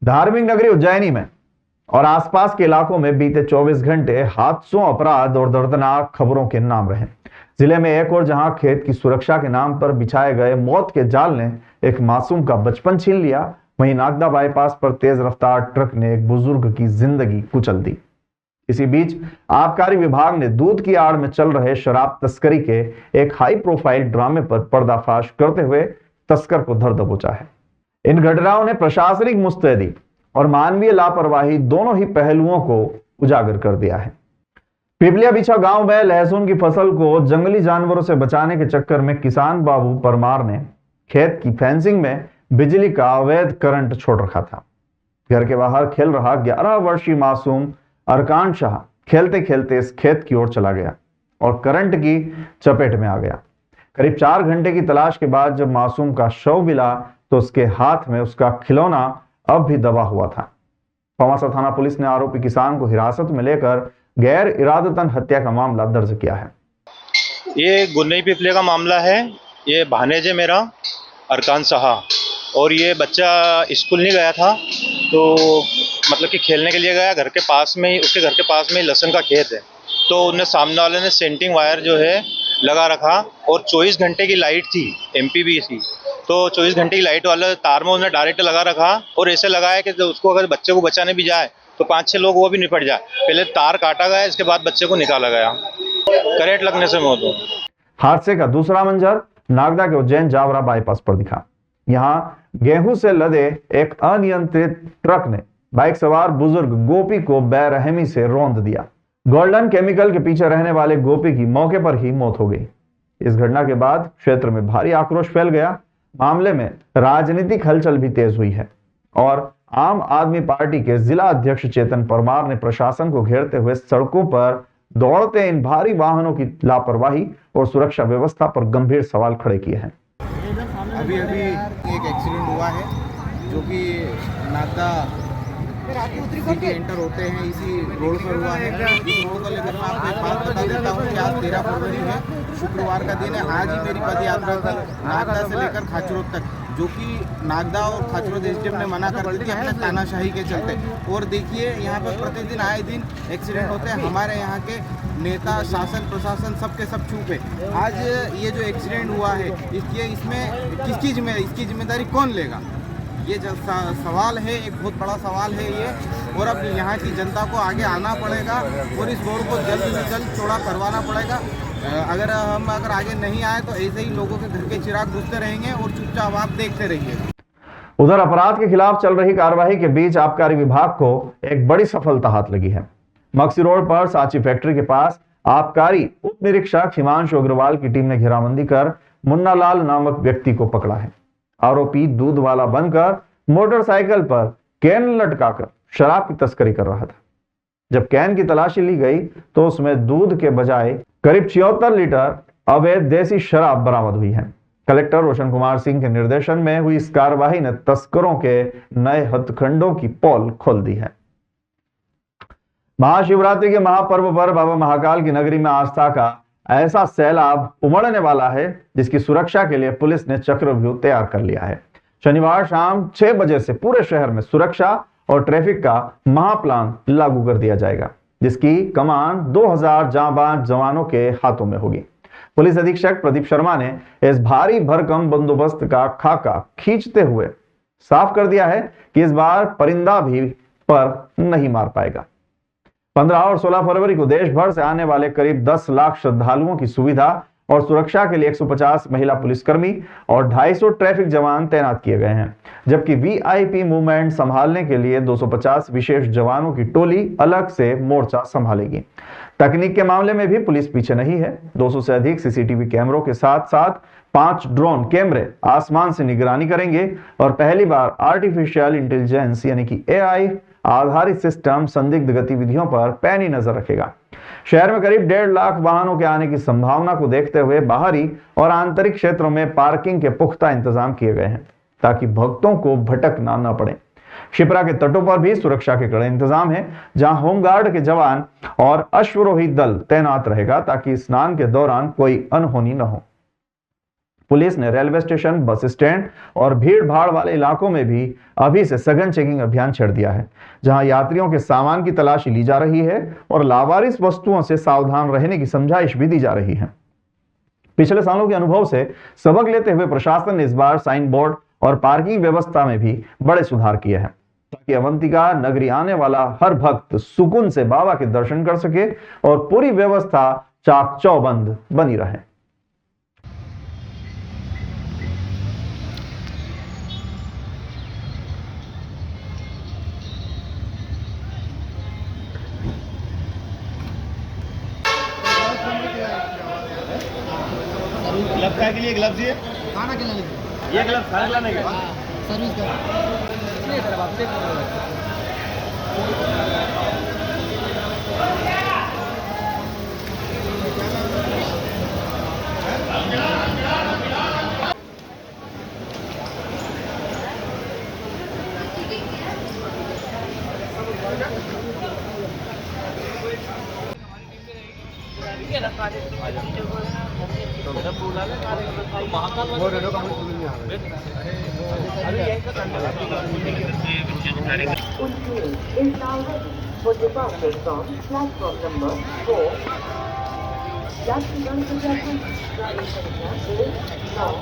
धार्मिक नगरी उज्जैनी में और आसपास के इलाकों में बीते 24 घंटे हादसों, अपराध और दर्दनाक खबरों के नाम रहे। जिले में एक और जहां खेत की सुरक्षा के नाम पर बिछाए गए मौत के जाल ने एक मासूम का बचपन छीन लिया, वहीं नागदा बाईपास पर तेज रफ्तार ट्रक ने एक बुजुर्ग की जिंदगी कुचल दी। इसी बीच आबकारी विभाग ने दूध की आड़ में चल रहे शराब तस्करी के एक हाई प्रोफाइल ड्रामे पर पर्दाफाश करते हुए तस्कर को धर दबोचा है। इन घटनाओं ने प्रशासनिक मुस्तैदी और मानवीय लापरवाही दोनों ही पहलुओं को उजागर कर दिया है। पिपलिया बिछा गांव में लहसुन की फसल को जंगली जानवरों से बचाने के चक्कर में किसान बाबू परमार ने खेत की फेंसिंग में बिजली का अवैध करंट छोड़ रखा था। घर के बाहर खेल रहा 11 वर्षीय मासूम अरकान शाह खेलते खेलते इस खेत की ओर चला गया और करंट की चपेट में आ गया। करीब 4 घंटे की तलाश के बाद जब मासूम का शव मिला तो उसके हाथ में उसका खिलौना अब भी दबा हुआ था। पवासा थाना पुलिस ने आरोपी किसान को हिरासत में लेकर गैर इरादतन हत्या का मामला दर्ज किया है। ये गुन्नई पिपले का मामला है। ये भानेज है मेरा अरकान शाह, और ये बच्चा स्कूल नहीं गया था तो मतलब कि खेलने के लिए गया। घर के पास में ही, उसके घर के पास में ही लहसुन का खेत है, तो उन्हें सामने वाले ने सेंटिंग वायर जो है लगा रखा और 24 घंटे की लाइट थी, एमपीबी थी, तो 24 घंटे की लाइट वाला तार में उन्हें डायरेक्ट लगा रखा और ऐसे लगाया कि उसको अगर बच्चे को बचाने भी जाए तो 5-6 लोग वो भी निपट जाए। पहले तार काटा गया, इसके बाद बच्चे को निकाला गया। करंट लगने से मौत हुई। हादसे का दूसरा मंजर नागदा के उज्जैन जावरा बाईपास पर दिखा। यहां गेहूं से लदे एक अनियंत्रित ट्रक ने बाइक सवार बुजुर्ग गोपी को बेरहमी से रौंद दिया। गोल्डन केमिकल के पीछे रहने वाले गोपी की मौके पर ही मौत हो गई। इस घटना के बाद क्षेत्र में भारी आक्रोश फैल गया। मामले में राजनीतिक हलचल भी तेज हुई है और आम आदमी पार्टी के जिला अध्यक्ष चेतन परमार ने प्रशासन को घेरते हुए सड़कों पर दौड़ते इन भारी वाहनों की लापरवाही और सुरक्षा व्यवस्था पर गंभीर सवाल खड़े किए हैं। अभी एक एक्सीडेंट हुआ है जो कि नागदा सिटी एंटर होते हैं इसी रोड पर हुआ है। इस रोड को लेकर मैं आपको एक बात बता देता हूँ कि आज 13 फरवरी है, शुक्रवार का दिन है। आज ही मेरी पद यात्रा थी नागदा से लेकर खाचरोद तक, जो कि नागदा और खाचरोद एसडीएम ने मना कर दी थी अपने तानाशाही के चलते। और देखिए यहाँ पर प्रतिदिन आए दिन एक्सीडेंट होते हैं। हमारे यहाँ के नेता, शासन, प्रशासन सबके सब चुप है। आज ये जो एक्सीडेंट हुआ है इसमें किसकी जिम्मेदारी कौन लेगा? ये जो सवाल है, एक बहुत बड़ा सवाल है ये। और अब यहाँ की जनता को आगे आना पड़ेगा और इस रोड को जल्द से जल्द चौड़ा करवाना पड़ेगा। अगर आगे नहीं आए तो ऐसे ही लोगों के घर के चिराग बुझते रहेंगे और चुपचाप आप देखते रहिए। उधर अपराध के खिलाफ चल रही कार्रवाई के बीच आबकारी विभाग को एक बड़ी सफलता हाथ लगी है। मक्सी रोड पर सांची फैक्ट्री के पास आबकारी उप निरीक्षक हिमांशु अग्रवाल की टीम ने घेराबंदी कर मुन्ना लाल नामक व्यक्ति को पकड़ा है। आरोपी दूध वाला बनकर मोटरसाइकिल पर कैन लटकाकर शराब की तस्करी कर रहा था। जब कैन की तलाशी ली गई तो उसमें दूध के बजाय करीब 76 लीटर अवैध देसी शराब बरामद हुई है। कलेक्टर रोशन कुमार सिंह के निर्देशन में हुई इस कार्रवाई ने तस्करों के नए हथकंडों की पोल खोल दी है। महाशिवरात्रि के महापर्व पर बाबा महाकाल की नगरी में आस्था का ऐसा सैलाब उमड़ने वाला है जिसकी सुरक्षा के लिए पुलिस ने चक्रव्यूह तैयार कर लिया है। शनिवार शाम 6 बजे से पूरे शहर में सुरक्षा और ट्रैफिक का महाप्लान लागू कर दिया जाएगा, जिसकी कमान 2000 जांबाज जवानों के हाथों में होगी। पुलिस अधीक्षक प्रदीप शर्मा ने इस भारी भरकम बंदोबस्त का खाका खींचते हुए साफ कर दिया है कि इस बार परिंदा भी पर नहीं मार पाएगा। 15 और 16 फरवरी को देश भर से आने वाले करीब 10 लाख श्रद्धालुओं की सुविधा और सुरक्षा के लिए 150 महिला पुलिसकर्मी और 250 ट्रैफिक जवान तैनात किए गए हैं, जबकि वीआईपी मूवमेंट संभालने के लिए 250 विशेष जवानों की टोली अलग से मोर्चा संभालेगी। तकनीक के मामले में भी पुलिस पीछे नहीं है। 200 से अधिक सीसीटीवी कैमरों के साथ साथ 5 ड्रोन कैमरे आसमान से निगरानी करेंगे और पहली बार आर्टिफिशियल इंटेलिजेंस यानी कि एआई आधारित सिस्टम संदिग्ध गतिविधियों पर पैनी नजर रखेगा। शहर में करीब 1.5 लाख वाहनों के आने की संभावना को देखते हुए बाहरी और आंतरिक क्षेत्रों में पार्किंग के पुख्ता इंतजाम किए गए हैं ताकि भक्तों को भटकना न पड़े। शिप्रा के तटों पर भी सुरक्षा के कड़े इंतजाम है, जहां होमगार्ड के जवान और अश्वरोही दल तैनात रहेगा ताकि स्नान के दौरान कोई अनहोनी न हो। पुलिस ने रेलवे स्टेशन, बस स्टैंड और भीड़ भाड़ वाले इलाकों में भी अभी से सघन चेकिंग अभियान छेड़ दिया है, जहां यात्रियों के सामान की तलाशी ली जा रही है और लावारिस वस्तुओं से सावधान रहने की समझाइश भी दी जा रही है। पिछले सालों के अनुभव से सबक लेते हुए प्रशासन ने इस बार साइन बोर्ड और पार्किंग व्यवस्था में भी बड़े सुधार किए हैं, ताकि अवंतिका नगरी आने वाला हर भक्त सुकून से बाबा के दर्शन कर सके और पूरी व्यवस्था चाक चौबंद बनी रहे। ग्लव्स के लिए ग्लव्स ये खाना के लिए ये ग्लव्स खाना खिलाने के सर्विस का is now ready for departure from platform number 4. यात्रीगण कृपया गाड़ी संख्या 9।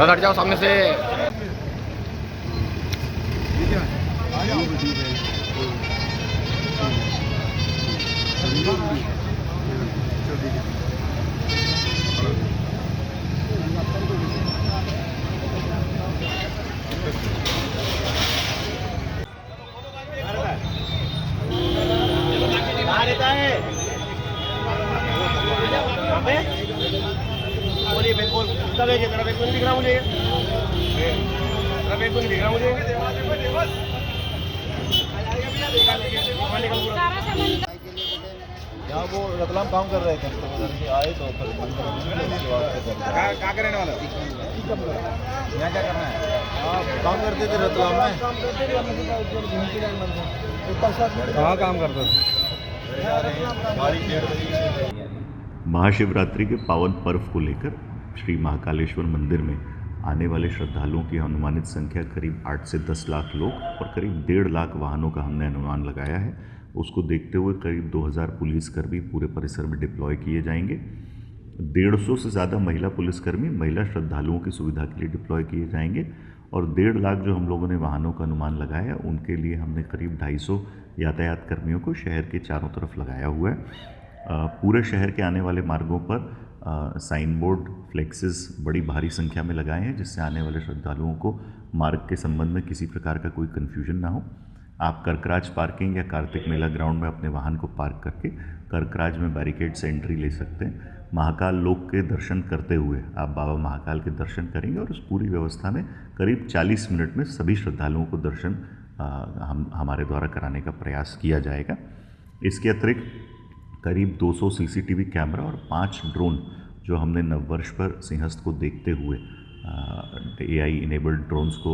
हट जाओ सामने से। यहाँ वो रतलाम काम कर रहे थे, आए तो क्या करने वाला यहाँ क्या करना है? काम करते थे रतलाम में। कहाँ काम करते थे? महाशिवरात्रि के पावन पर्व को लेकर श्री महाकालेश्वर मंदिर में आने वाले श्रद्धालुओं की अनुमानित संख्या करीब 8 से 10 लाख लोग और करीब 1.5 लाख वाहनों का हमने अनुमान लगाया है। उसको देखते हुए करीब 2000 पुलिसकर्मी पूरे परिसर में डिप्लॉय किए जाएंगे। 150 से ज़्यादा महिला पुलिसकर्मी महिला श्रद्धालुओं की सुविधा के लिए डिप्लॉय किए जाएंगे और 1.5 लाख जो हम लोगों ने वाहनों का अनुमान लगाया उनके लिए हमने करीब 250 यातायात कर्मियों को शहर के चारों तरफ लगाया हुआ है। पूरे शहर के आने वाले मार्गों पर साइन बोर्ड, फ्लेक्सेस बड़ी भारी संख्या में लगाए हैं, जिससे आने वाले श्रद्धालुओं को मार्ग के संबंध में किसी प्रकार का कोई कन्फ्यूजन ना हो। आप कर्कराज पार्किंग या कार्तिक मेला ग्राउंड में अपने वाहन को पार्क करके कर्कराज में बैरिकेड से एंट्री ले सकते हैं। महाकाल लोक के दर्शन करते हुए आप बाबा महाकाल के दर्शन करेंगे और उस पूरी व्यवस्था में करीब 40 मिनट में सभी श्रद्धालुओं को दर्शन हमारे द्वारा कराने का प्रयास किया जाएगा। इसके अतिरिक्त करीब 200 सीसीटीवी कैमरा और 5 ड्रोन जो हमने नववर्ष पर सिंहस्थ को देखते हुए AI इनेबल्ड ड्रोन्स को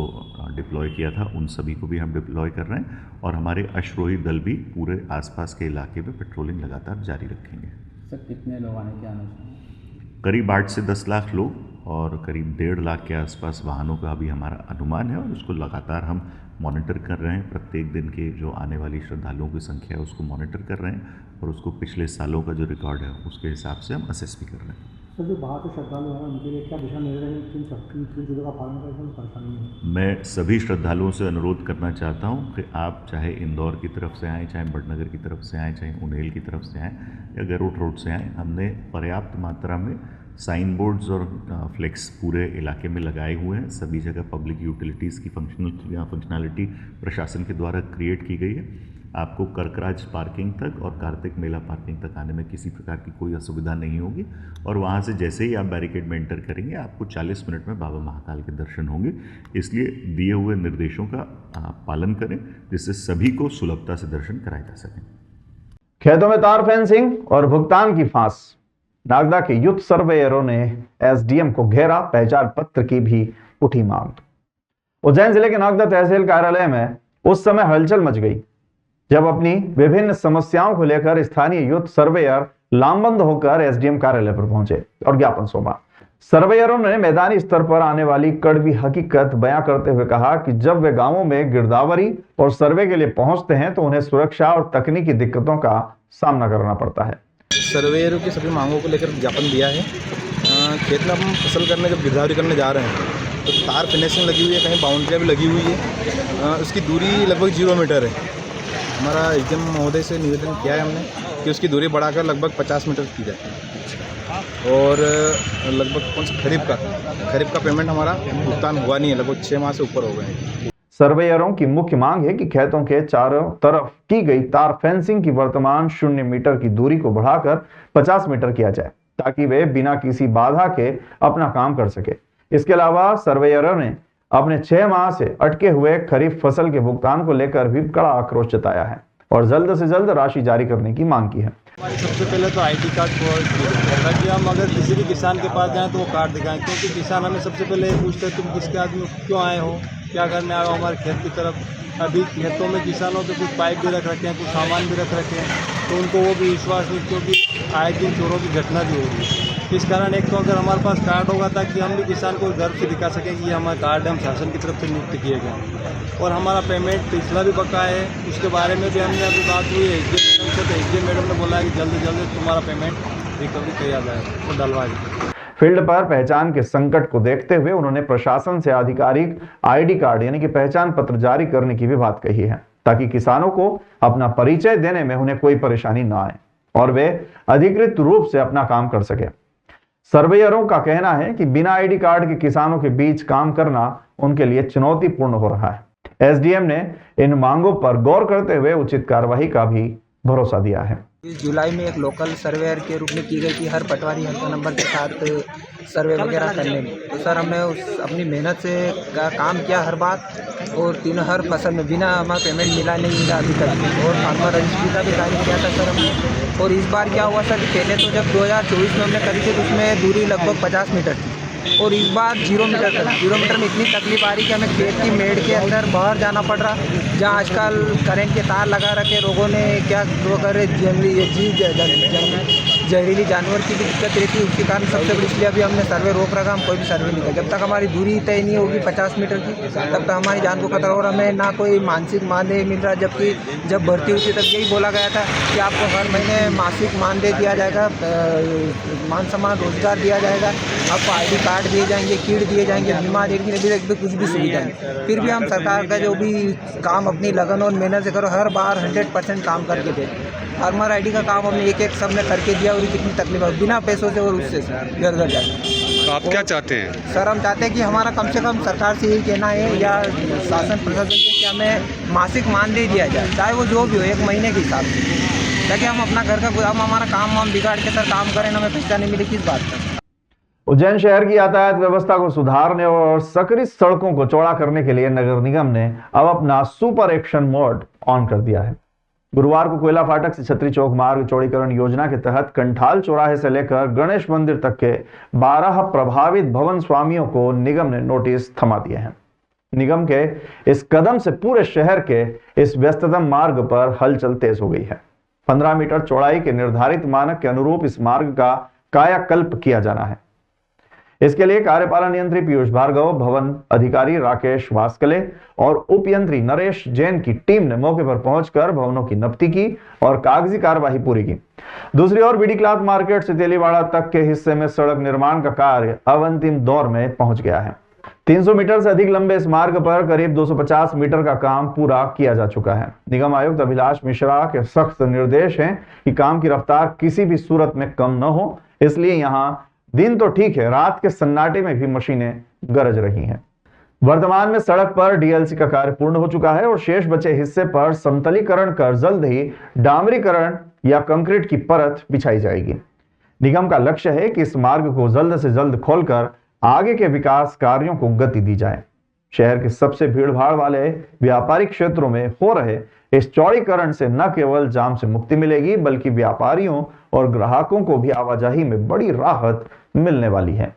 डिप्लॉय किया था, उन सभी को भी हम डिप्लॉय कर रहे हैं और हमारे अश्वरोही दल भी पूरे आसपास के इलाके में पेट्रोलिंग लगातार जारी रखेंगे। सर कितने लोग आने के आने? करीब 8 से 10 लाख लोग और करीब 1.5 लाख के आसपास वाहनों का अभी हमारा अनुमान है और उसको लगातार हम मॉनिटर कर रहे हैं। प्रत्येक दिन के जो आने वाली श्रद्धालुओं की संख्या है उसको मॉनिटर कर रहे हैं और उसको पिछले सालों का जो रिकॉर्ड है उसके हिसाब से हम असेस भी कर रहे हैं। सर जो बाहर से श्रद्धालु हैं उनके लिए क्या दिशा निर्देश हैं, किन चीज़ों का पालन करें तो परेशानी नहीं? मैं सभी श्रद्धालुओं से अनुरोध करना चाहता हूं कि आप चाहे इंदौर की तरफ से आएँ, चाहे बड़नगर की तरफ से आएँ, चाहे उन्हेल की तरफ से आएँ या गरुड़ रोड से आएँ, हमने पर्याप्त मात्रा में साइन बोर्ड्स और फ्लेक्स पूरे इलाके में लगाए हुए हैं। सभी जगह पब्लिक यूटिलिटीज़ की फंक्शनैलिटी प्रशासन के द्वारा क्रिएट की गई है। आपको कर्कराज पार्किंग तक और कार्तिक मेला पार्किंग तक आने में किसी प्रकार की कोई असुविधा नहीं होगी और वहाँ से जैसे ही आप बैरिकेड में एंटर करेंगे आपको 40 मिनट में बाबा महाकाल के दर्शन होंगे। इसलिए दिए हुए निर्देशों का पालन करें जिससे सभी को सुलभता से दर्शन कराए जा सकें। खेतों में तार फेंसिंग और भुगतान की फांस, नागदा के यूथ सर्वेयरों ने एसडीएम को घेरा, पहचान पत्र की भी उठी मांग। उज्जैन जिले के नागदा तहसील कार्यालय में उस समय हलचल मच गई जब अपनी विभिन्न समस्याओं को लेकर स्थानीय यूथ सर्वेयर लामबंद होकर एसडीएम कार्यालय पर पहुंचे और ज्ञापन सौंपा। सर्वेयरों ने मैदानी स्तर पर आने वाली कड़वी हकीकत बयां करते हुए कहा कि जब वे गांवों में गिरदावरी और सर्वे के लिए पहुंचते हैं तो उन्हें सुरक्षा और तकनीकी दिक्कतों का सामना करना पड़ता है। सर्वेयरों की सभी मांगों को लेकर ज्ञापन दिया है। खेत में हम फसल करने जब गिरदावरी करने जा रहे हैं तो तार फिनिशिंग लगी हुई है, कहीं बाउंड्रियाँ भी लगी हुई है। उसकी दूरी लगभग 0 मीटर है। हमारा एसडीएम महोदय से निवेदन किया है हमने कि उसकी दूरी बढ़ाकर लगभग 50 मीटर की जाए और लगभग खरीफ का पेमेंट हमारा भुगतान हुआ नहीं है, लगभग 6 माह से ऊपर हो गए हैं। सर्वेयरों की मुख्य मांग है कि खेतों के चारों तरफ की गई तार फेंसिंग की वर्तमान 0 मीटर की दूरी को बढ़ाकर 50 मीटर किया जाए ताकि वे बिना किसी बाधा के अपना काम कर सके। इसके अलावा सर्वेयरों ने अपने 6 माह से अटके हुए खरीफ फसल के भुगतान को लेकर भी कड़ा आक्रोश जताया है और जल्द से जल्द राशि जारी करने की मांग की है। हमारी सबसे पहले तो आईडी कार्ड को कि हम अगर किसी भी किसान के पास जाएं तो वो कार्ड दिखाएं, क्योंकि किसान हमें सबसे पहले ये पूछते हैं तुम किसके आदमी क्यों आए हो, क्या करने आए हो हमारे खेत की तरफ। अभी खेतों में किसानों के कुछ पाइप भी रख रखे हैं, कुछ सामान भी रख रखे हैं, तो उनको वो भी विश्वास नहीं, क्योंकि आए दिन चोरों की घटना भी हो रही है। इस कारण एक तो अगर हमारे पास कार्ड होगा ताकि हम भी किसान को गर्व से दिखा सकें कि ये हमारा कार्ड हम शासन की तरफ से नियुक्त किए गए और हमारा पेमेंट पिछला भी बका है, उसके बारे में भी हमने अभी बात हुई है एसडीएम मैडम से, तो एसडीएम मैडम ने बोला है कि जल्दी जल्दी तुम्हारा पेमेंट रिकवरी किया जाए और डलवा दें। फील्ड पर पहचान के संकट को देखते हुए उन्होंने प्रशासन से आधिकारिक आईडी कार्ड यानी कि पहचान पत्र जारी करने की भी बात कही है ताकि किसानों को अपना परिचय देने में उन्हें कोई परेशानी न आए और वे अधिकृत रूप से अपना काम कर सके। सर्वेयरों का कहना है कि बिना आईडी कार्ड के किसानों के बीच काम करना उनके लिए चुनौतीपूर्ण हो रहा है। एसडीएम ने इन मांगों पर गौर करते हुए उचित कार्रवाई का भी भरोसा दिया है। इस जुलाई में एक लोकल सर्वेयर के रूप में की गई थी हर पटवारी हल्का नंबर के साथ सर्वे वगैरह करने में। तो सर हमने उस अपनी मेहनत से काम किया हर बात और हर फसल में बिना हमारा पेमेंट नहीं मिला अभी तक और फार्मर रजिस्ट्री का भी कार्य किया था सर हमने। और इस बार क्या हुआ सर कि पहले तो जब 2024 में हमने करी थी तो उसमें दूरी लगभग 50 मीटर थी और इस बार 0 मीटर तक। 0 मीटर में इतनी तकलीफ आ रही कि हमें खेत की मेड़ के अंदर बाहर जाना पड़ रहा, जहाँ आजकल करंट के तार लगा रखे लोगों ने, क्या वो करे जहरीली जानवर की भी दिक्कत रहती है। उसके कारण सबसे बड़ी इसलिए अभी हमने सर्वे रोक रखा, हम कोई भी सर्वे नहीं कर। जब तक हमारी दूरी तय नहीं होगी 50 मीटर की तब तक हमारी जान को खतरा। और हमें ना कोई मानसिक मानदेय मिल रहा, जबकि जब भर्ती हुई थी तब यही बोला गया था कि आपको हर महीने मासिक मानदेय दिया जाएगा, मान सम्मान रोजगार दिया जाएगा, आपको आईडी कार्ड दिए जाएंगे, किट दिए जाएंगे, बीमा देंगे, अभी तक कुछ भी सुविधा नहीं। फिर भी हम सरकार का जो भी काम अपनी लगन और मेहनत से करो, हर बार 100% काम करके दे। फार्मर आईडी का काम हमने एक सब ने करके दिया और कितनी तकलीफ है बिना पैसों से और उससे घर घर जाए। तो आप क्या चाहते हैं सर? हम चाहते हैं कि हमारा कम से कम सरकार से यही कहना है या शासन प्रशासन से कि हमें मासिक मानदेय दिया जाए, चाहे वो जो भी हो, 1 महीने के हिसाब से, ताकि हम अपना घर का हम हमारा काम हम बिगाड़ के सर काम करें, हमें पैसा नहीं मिले किस बात का। उज्जैन शहर की यातायात व्यवस्था को सुधारने और सकरी सड़कों को चौड़ा करने के लिए नगर निगम ने अब अपना सुपर एक्शन मोड ऑन कर दिया है। गुरुवार को कोयला फाटक से छतरी चौक मार्ग चौड़ीकरण योजना के तहत कंठाल चौराहे से लेकर गणेश मंदिर तक के 12 प्रभावित भवन स्वामियों को निगम ने नोटिस थमा दिए हैं। निगम के इस कदम से पूरे शहर के इस व्यस्ततम मार्ग पर हलचल तेज हो गई है। 15 मीटर चौड़ाई के निर्धारित मानक के अनुरूप इस मार्ग का कायाकल्प किया जाना है। इसके लिए कार्यपालन यंत्री पीयूष भार्गव, भवन अधिकारी राकेश वास्कले और उप यंत्री नरेश जैन की टीम ने मौके पर पहुंचकर भवनों की नपती की और कागजी कार्यवाही पूरी की। दूसरी ओर बीडी क्लॉथ मार्केट से तेलीवाड़ा तक के हिस्से में सड़क निर्माण का कार्य अब अंतिम दौर में पहुंच गया है। 300 मीटर से अधिक लंबे इस मार्ग पर करीब 250 मीटर का काम पूरा किया जा चुका है। निगम आयुक्त अभिलाष मिश्रा के सख्त निर्देश हैं कि काम की रफ्तार किसी भी सूरत में कम न हो, इसलिए यहां दिन तो ठीक है, रात के सन्नाटे में भी मशीनें गरज रही हैं। वर्तमान में सड़क पर डीएलसी का कार्य पूर्ण हो चुका है और शेष बचे हिस्से पर समतलीकरण कर जल्द ही डामरीकरण या कंक्रीट की परत बिछाई जाएगी। निगम का लक्ष्य है कि इस मार्ग को जल्द से जल्द खोलकर आगे के विकास कार्यों को गति दी जाए। शहर के सबसे भीड़भाड़ वाले व्यापारिक क्षेत्रों में हो रहे इस चौड़ीकरण से न केवल जाम से मुक्ति मिलेगी, बल्कि व्यापारियों और ग्राहकों को भी आवाजाही में बड़ी राहत मिलने वाली है।